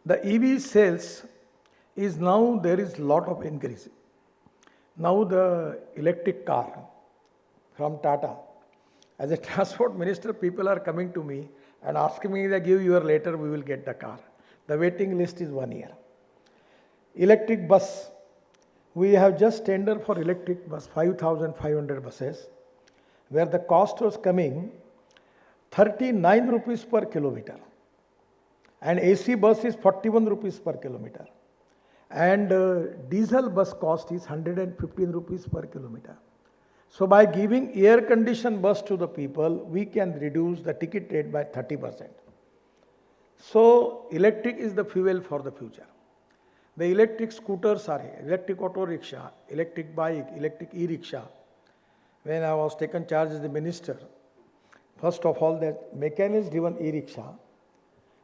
The EV sales is now there is lot of increase. Now the electric car from Tata, as a transport minister, people are coming to me and asking me that give your later we will get the car. The waiting list is 1 year. Electric bus, we have just tendered for electric bus 5,500 buses, where the cost was coming 39 rupees per kilometer. And AC bus is 41 rupees per kilometer. And diesel bus cost is 115 rupees per kilometer. So by giving air conditioned bus to the people, we can reduce the ticket rate by 30%. So electric is the fuel for the future. The electric scooters are here, electric auto rickshaw, electric bike, electric e-rickshaw. When I was taken charge as the minister, first of all that mechanism driven e-rickshaw,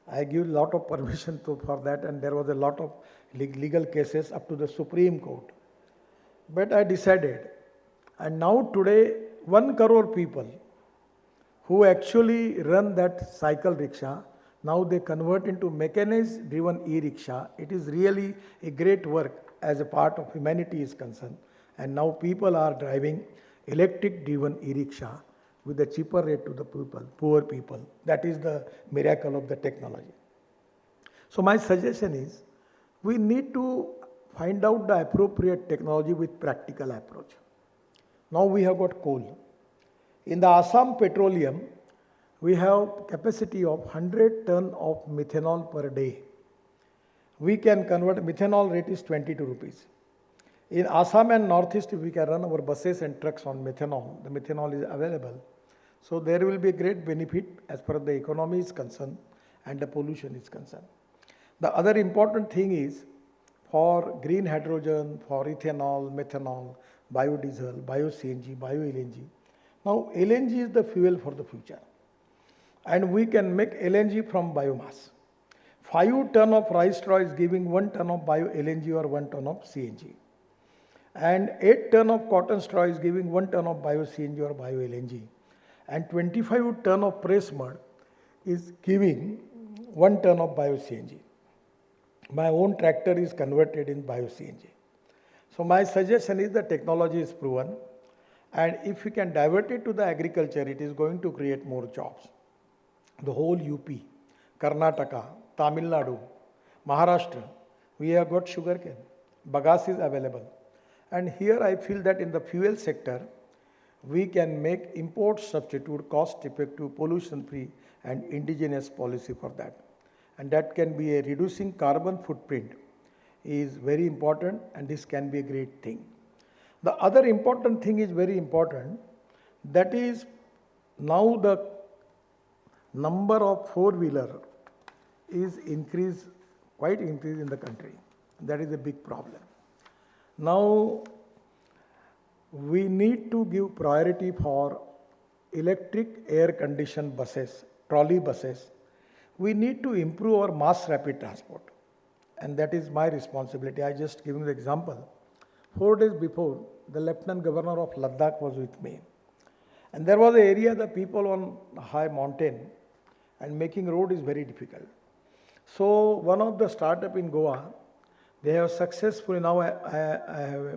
I give a lot of permission for that, and there was a lot of legal cases up to the Supreme Court. But I decided, and now today 1 crore people who actually run that cycle rickshaw, now they convert into mechanism driven e-rickshaw. It is really a great work as a part of humanity is concerned. And now people are driving electric driven e-rickshaw with a cheaper rate to the people, poor people. That is the miracle of the technology. So my suggestion is, we need to find out the appropriate technology with practical approach. Now we have got coal. In the Assam Petroleum, we have capacity of 100 ton of methanol per day. We can convert, methanol rate is 22 rupees. In Assam and Northeast, we can run our buses and trucks on methanol. The methanol is available. So there will be a great benefit as far as the economy is concerned and the pollution is concerned. The other important thing is for green hydrogen, for ethanol, methanol, biodiesel, bio-CNG, bio-LNG. Now LNG is the fuel for the future. And we can make LNG from biomass. 5 ton of rice straw is giving 1 ton of bio-LNG or 1 ton of CNG. And 8 ton of cotton straw is giving 1 ton of bio-CNG or bio-LNG. And 25 ton of press mud is giving 1 ton of bio-CNG. My own tractor is converted in bio-CNG. So my suggestion is the technology is proven, and if we can divert it to the agriculture, it is going to create more jobs. The whole UP, Karnataka, Tamil Nadu, Maharashtra, we have got sugarcane, bagasse is available. And here I feel that in the fuel sector, we can make import substitute cost effective, pollution free and indigenous policy for that. And that can be a reducing carbon footprint is very important, and this can be a great thing. The other important thing is very important, that is now the number of four-wheeler is increased, quite increased in the country. That is a big problem. Now we need to give priority for electric air conditioned buses, trolley buses. We need to improve our mass rapid transport, and that is my responsibility. I just give you the example. 4 days before, the Lieutenant Governor of Ladakh was with me, and there was an area the people on a high mountain, and making road is very difficult. So one of the startup in Goa, they have successfully now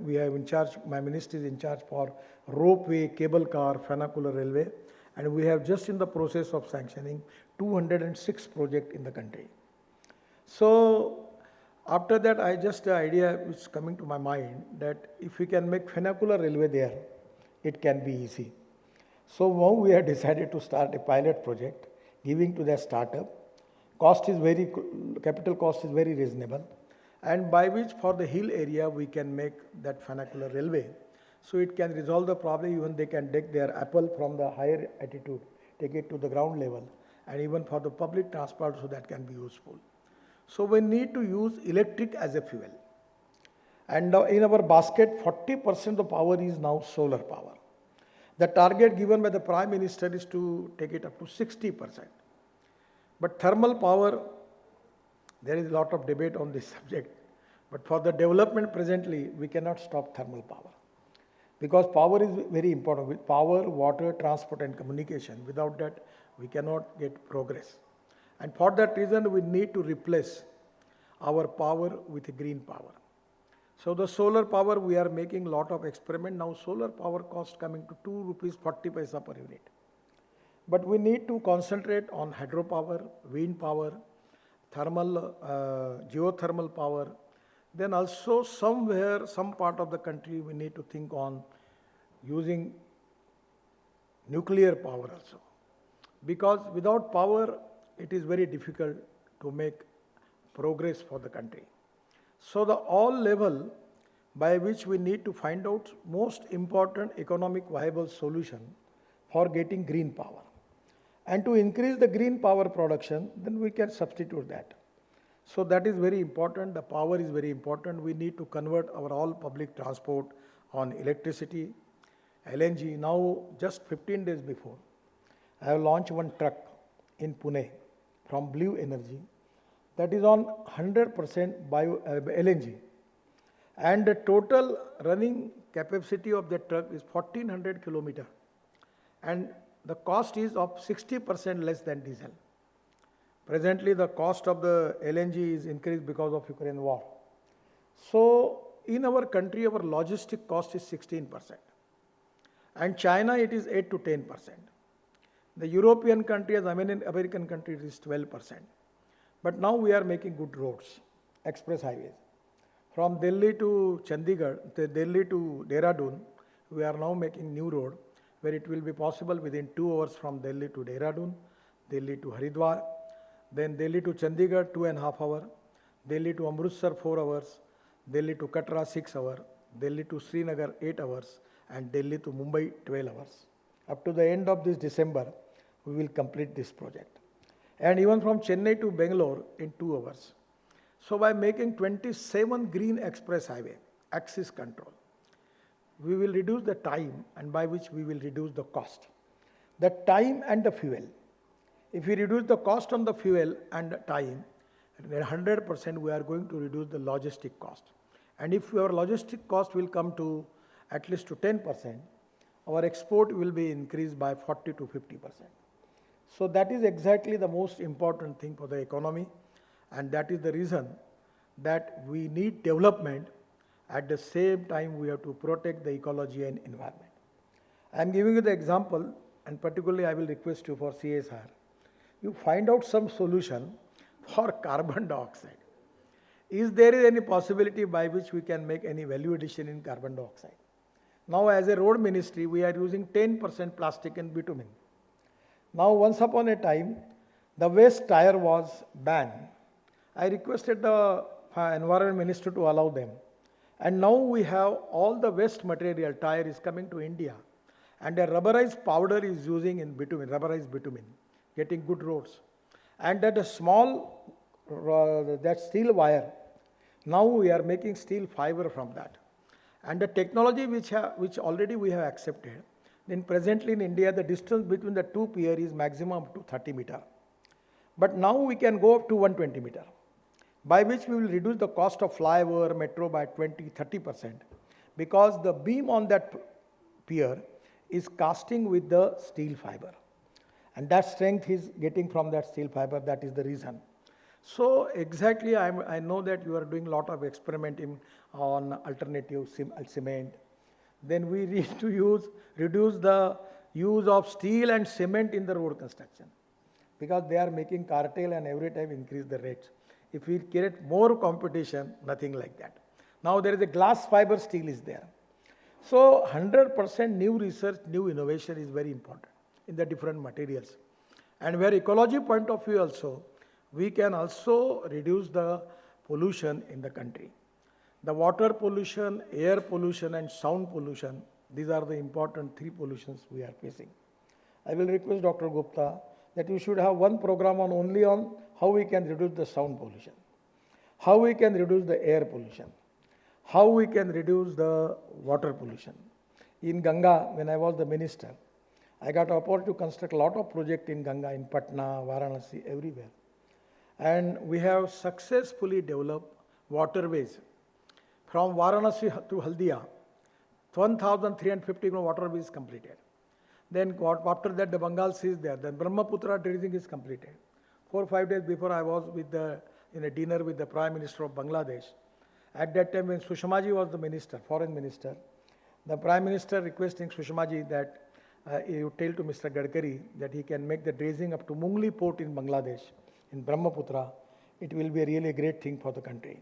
we have in charge. My ministry is in charge for ropeway, cable car, funicular railway, and we have just in the process of sanctioning 206 projects in the country. So after that, I just the idea which is coming to my mind that if we can make funicular railway there, it can be easy. So now we have decided to start a pilot project, giving to the startup. Capital cost is very reasonable, and by which for the hill area we can make that funicular railway. So it can resolve the problem. Even they can take their apple from the higher altitude, take it to the ground level, and even for the public transport, so that can be useful. So we need to use electric as a fuel. And in our basket, 40% of the power is now solar power. The target given by the Prime Minister is to take it up to 60%. But thermal power, there is a lot of debate on this subject. But for the development presently, we cannot stop thermal power. Because power is very important. With power, water, transport and communication, without that, we cannot get progress. And for that reason, we need to replace our power with green power. So the solar power, we are making lot of experiment. Now solar power cost coming to 2 rupees 40 paisa per unit. But we need to concentrate on hydropower, wind power, thermal, geothermal power. Then also somewhere, some part of the country, we need to think on using nuclear power also. Because without power, it is very difficult to make progress for the country. So the all level by which we need to find out most important economic viable solution for getting green power. And to increase the green power production, then we can substitute that. So that is very important. The power is very important. We need to convert our all public transport on electricity, LNG. Now, just 15 days before, I have launched one truck in Pune from Blue Energy that is on 100% bio LNG. And the total running capacity of the truck is 1400 kilometers. And the cost is of 60% less than diesel. Presently, the cost of the LNG is increased because of Ukraine war. So, in our country, our logistic cost is 16%. And China, it is 8 to 10%. The European countries, American countries, it is 12%. But now we are making good roads, express highways. From Delhi to Chandigarh, Delhi to Dehradun, we are now making new road where it will be possible within 2 hours from Delhi to Dehradun, Delhi to Haridwar, then Delhi to Chandigarh 2.5 hours, Delhi to Amritsar 4 hours, Delhi to Katra 6 hours, Delhi to Srinagar 8 hours, and Delhi to Mumbai 12 hours. Up to the end of this December, we will complete this project. And even from Chennai to Bangalore in 2 hours. So by making 27 green express highway, axis control, we will reduce the time and by which we will reduce the cost. The time and the fuel. If we reduce the cost on the fuel and the time, then 100% we are going to reduce the logistic cost. And if our logistic cost will come to at least to 10%, our export will be increased by 40 to 50%. So that is exactly the most important thing for the economy, and that is the reason that we need development. At the same time, we have to protect the ecology and environment. I am giving you the example, and particularly I will request you for CSR. You find out some solution for carbon dioxide. Is there any possibility by which we can make any value addition in carbon dioxide? Now, as a road ministry, we are using 10% plastic and bitumen. Now, once upon a time, the waste tire was banned. I requested the environment minister to allow them. And now we have all the waste material, tire is coming to India. And a rubberized powder is using in bitumen, rubberized bitumen, getting good roads. And that a small, that steel wire, now we are making steel fiber from that. And the technology which already we have accepted, then presently in India, the distance between the two piers is maximum up to 30 meters. But now we can go up to 120 meters, by which we will reduce the cost of flyover, metro by 20-30%, because the beam on that pier is casting with the steel fiber. And that strength is getting from that steel fiber, that is the reason. So exactly, I know that you are doing a lot of experimenting on alternative cement. Then we need to reduce the use of steel and cement in the road construction, because they are making cartel and every time increase the rates. If we create more competition, nothing like that. Now there is a glass fiber steel is there. So 100% new research, new innovation is very important in the different materials. And where ecology point of view also, we can also reduce the pollution in the country. The water pollution, air pollution and sound pollution, these are the important 3 pollutions we are facing. I will request Dr. Gupta that you should have one program on only on how we can reduce the sound pollution, how we can reduce the air pollution, how we can reduce the water pollution. In Ganga, when I was the minister, I got opportunity to construct a lot of projects in Ganga, in Patna, Varanasi, everywhere. And we have successfully developed waterways. From Varanasi to Haldia, 1,350 waterways completed. Then after that, the Bengal Sea is there. Then Brahmaputra dredging is completed. 4 or 5 days before, I was with the in a dinner with the Prime Minister of Bangladesh. At that time when Sushmaji was the minister, foreign minister, the Prime Minister requesting Sushmaji that you tell to Mr. Gadkari that he can make the dredging up to Mungli port in Bangladesh, in Brahmaputra. It will be a really great thing for the country.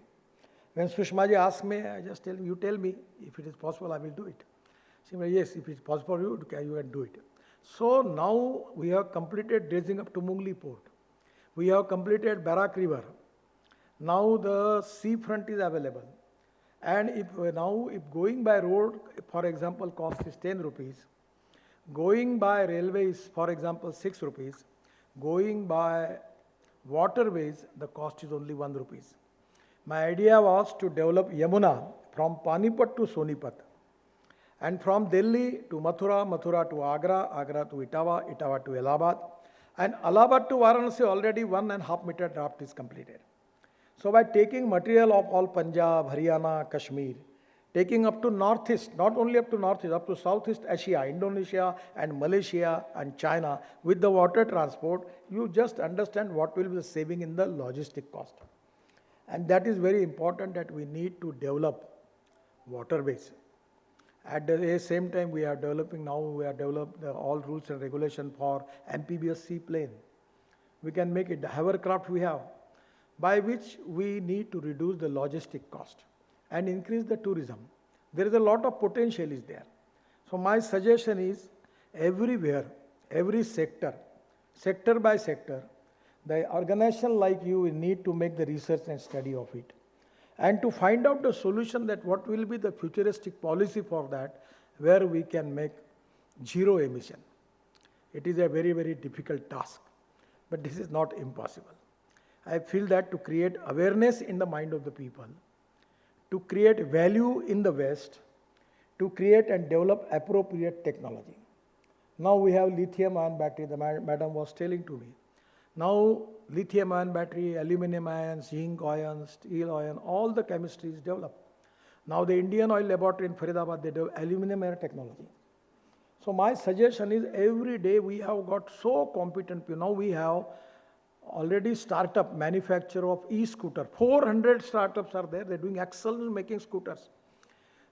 When Sushmaji asked me, I just tell him, you tell me, if it is possible, I will do it. She said, yes, if it is possible, you can do it. So now we have completed dredging up to Mungli port. We have completed Barak River. Now the seafront is available. And if going by road, for example, cost is 10 rupees, going by railways, for example, 6 rupees, going by waterways, the cost is only 1 rupees. My idea was to develop Yamuna from Panipat to Sonipat, and from Delhi to Mathura, Mathura to Agra, Agra to Etawah, Etawah to Allahabad, and Allahabad to Varanasi already 1.5 meter draft is completed. So by taking material of all Punjab, Haryana, Kashmir, taking up to northeast, not only up to northeast, up to Southeast Asia, Indonesia and Malaysia and China with the water transport, you just understand what will be the saving in the logistic cost. And that is very important, that we need to develop waterways. At the same time, we are developing all rules and regulation for amphibious seaplane. We can make it, the hovercraft we have, by which we need to reduce the logistic cost and increase the tourism. There is a lot of potential is there. So my suggestion is, everywhere, every sector by sector, the organization like you need to make the research and study of it, and to find out the solution that what will be the futuristic policy for that, where we can make zero emission. It is a very, very difficult task, but this is not impossible. I feel that to create awareness in the mind of the people, to create value in the West, to create and develop appropriate technology. Now we have lithium-ion battery, the madam was telling to me. Now lithium-ion battery, aluminum ion, zinc ion, steel ion, all the chemistry is developed. Now the Indian Oil Laboratory in Faridabad, they develop aluminum ion technology. So my suggestion is, every day we have got so competent people. Now we have already startup manufacturer of e-scooter. 400 startups are there. They're doing excellent making scooters.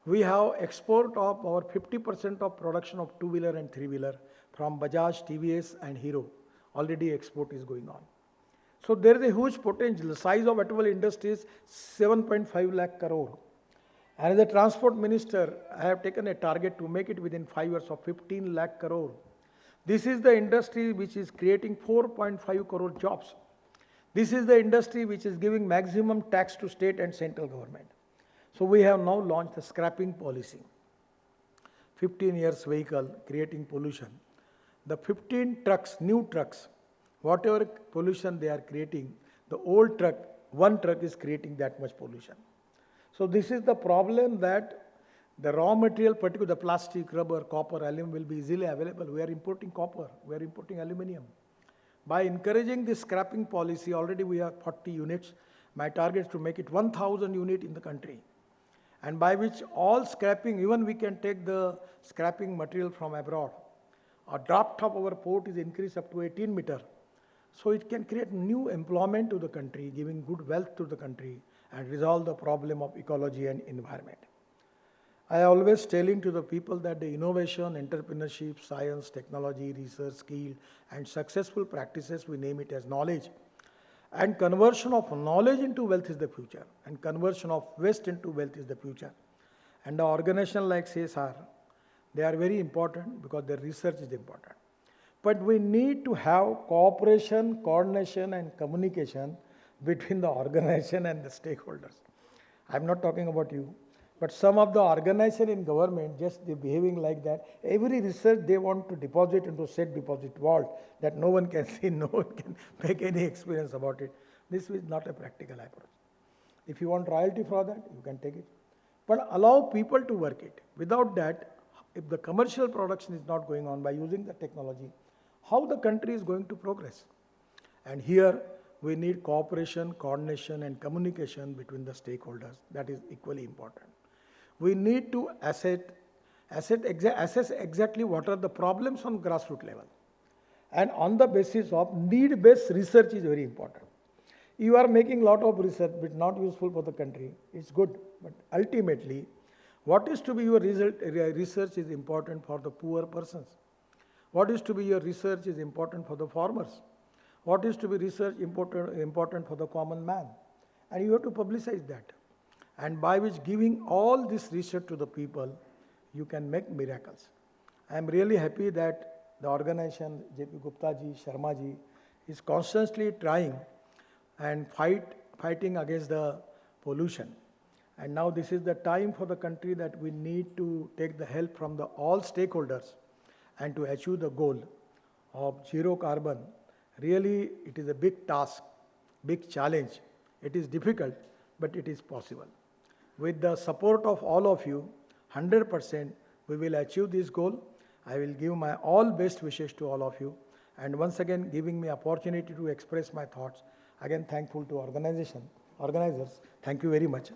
We have export of our 50% of production of two-wheeler and three-wheeler from Bajaj, TVS and Hero. Already export is going on. So there is a huge potential. The size of automobile industry is 7.5 lakh crore. And as a transport minister, I have taken a target to make it within 5 years of 15 lakh crore. This is the industry which is creating 4.5 crore jobs. This is the industry which is giving maximum tax to state and central government. So we have now launched the scrapping policy. 15 years vehicle creating pollution. The 15 trucks, new trucks, whatever pollution they are creating, the old truck, one truck is creating that much pollution. So this is the problem, that the raw material, particularly the plastic, rubber, copper, aluminum, will be easily available. We are importing copper, we are importing aluminum. By encouraging this scrapping policy, already we have 40 units. My target is to make it 1,000 units in the country. And by which all scrapping, even we can take the scrapping material from abroad. Our draft of our port is increased up to 18 meter. So it can create new employment to the country, giving good wealth to the country, and resolve the problem of ecology and environment. I always telling to the people that the innovation, entrepreneurship, science, technology, research, skill, and successful practices, we name it as knowledge. And conversion of knowledge into wealth is the future. And conversion of waste into wealth is the future. And the organization like CSR, they are very important because their research is important. But we need to have cooperation, coordination, and communication between the organization and the stakeholders. I'm not talking about you. But some of the organization in government, just they behaving like that. Every research they want to deposit into safe deposit vault that no one can see, no one can make any experience about it. This is not a practical approach. If you want royalty for that, you can take it. But allow people to work it. Without that, if the commercial production is not going on by using the technology, how the country is going to progress? And here we need cooperation, coordination, and communication between the stakeholders. That is equally important. We need to assess exactly what are the problems on grassroots level. And on the basis of need-based research is very important. You are making lot of research, but not useful for the country. It's good, but ultimately, what is to be your research is important for the poor persons. What is to be your research is important for the farmers. What is to be research important for the common man. And you have to publicize that. And by which giving all this research to the people, you can make miracles. I am really happy that the organization, J.P. Gupta ji, Sharma ji, is constantly trying and fighting against the pollution. And now this is the time for the country that we need to take the help from the all stakeholders and to achieve the goal of zero carbon. Really, it is a big task, big challenge. It is difficult, but it is possible. With the support of all of you, 100% we will achieve this goal. I will give my all best wishes to all of you. And once again, giving me opportunity to express my thoughts. Again, thankful to organizers. Thank you very much.